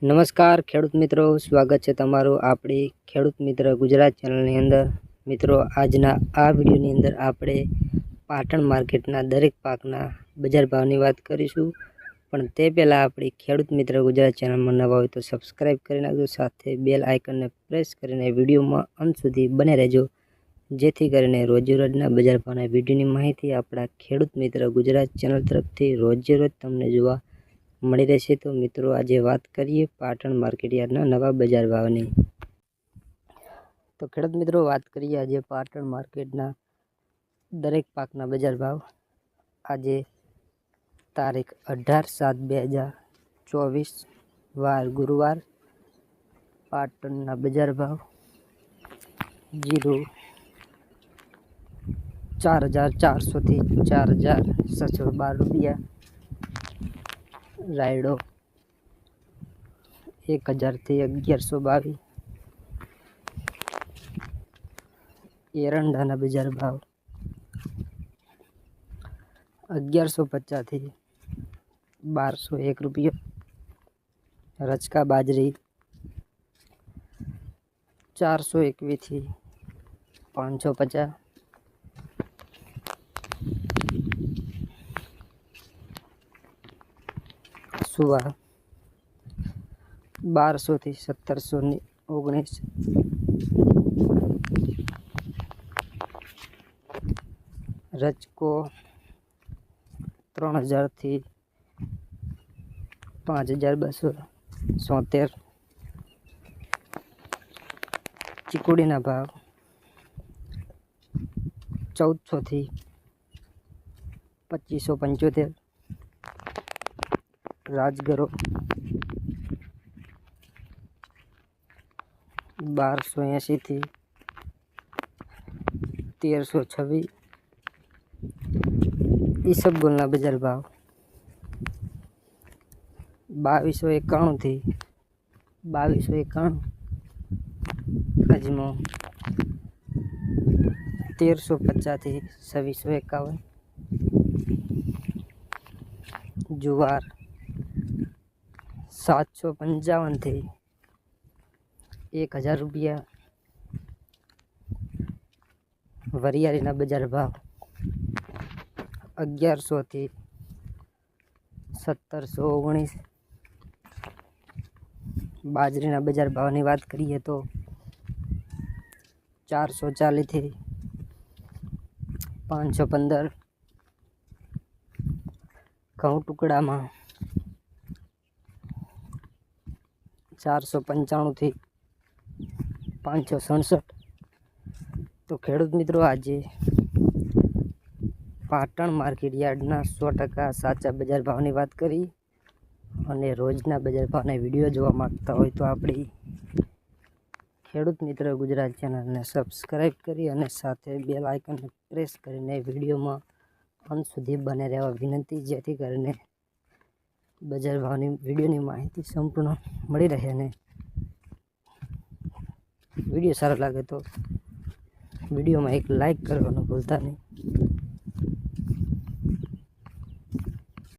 નમસ્કાર ખેડૂત મિત્રો, સ્વાગત છે તમારું આપણી ખેડૂત મિત્ર ગુજરાત ચેનલની અંદર। મિત્રો, આજના આ વિડીયોની અંદર આપણે પાટણ માર્કેટના દરેક પાકના બજાર ભાવની વાત કરીશું। પણ તે પહેલાં આપણી ખેડૂત મિત્ર ગુજરાત ચેનલમાં નવા હોય તો સબસ્ક્રાઈબ કરી નાખજો, સાથે બેલ આઇકનને પ્રેસ કરીને વિડીયોમાં અંત સુધી બને રહેજો, જેથી કરીને રોજેરોજના બજાર ભાવના વિડીયોની માહિતી આપણા ખેડૂત મિત્ર ગુજરાત ચેનલ તરફથી રોજેરોજ તમને જોવા મળી રહેશે। તો મિત્રો, આજે વાત કરીએ પાટણ માર્કેટયાર્ડના નવા બજાર ભાવની। તો ખેડૂત મિત્રો, વાત કરીએ આજે પાટણ માર્કેટના દરેક પાકના બજાર ભાવ। આજે તારીખ 18/7/2024 વાર ગુરુવાર। પાટણના બજાર ભાવ: જીરું 4400 થી 4612 રૂપિયા, રાયડો 1000 થી 1122, એરંડાના બજાર ભાવ 1150 થી 1201 રૂપિયા, રચકા બાજરી 421 થી 550, સુવા 1200 થી 1719, રચકો 3000 થી 5273, ચીકુડીના ભાવ 1400 થી 2575, રાજગરો 1280 થી 1326, ઈસબગુલના બજાર ભાવ 2291 થી 2291, અજમો 1350 થી 2651, જુવાર 755 થી 1000 રૂપિયા, વરિયાળીના બજાર ભાવ 1100 થી 1719, બાજરીના બજાર ભાવની વાત કરીએ તો 440 થી 515, ઘઉં ટુકડામાં 495 થી 567। તો ખેડૂત મિત્રો, આજે પાટણ માર્કેટ યાર્ડના 100% સાચા બજાર ભાવની વાત કરી। અને રોજના બજાર ભાવના વિડીયો જોવા માંગતા હોય તો આપણી ખેડૂત મિત્ર ગુજરાત ચેનલને સબસ્ક્રાઈબ કરી અને સાથે બેલ આઇકનને પ્રેસ કરીને વિડીયોમાં અંત સુધી બને રહેવા વિનંતી, જેથી કરીને બજાર ભાવની વિડીયોની માહિતી સંપૂર્ણ મળી રહે। અને વિડીયો સારો લાગે તો વિડીયોમાં એક લાઈક કરવાનું ભૂલતા નહીં।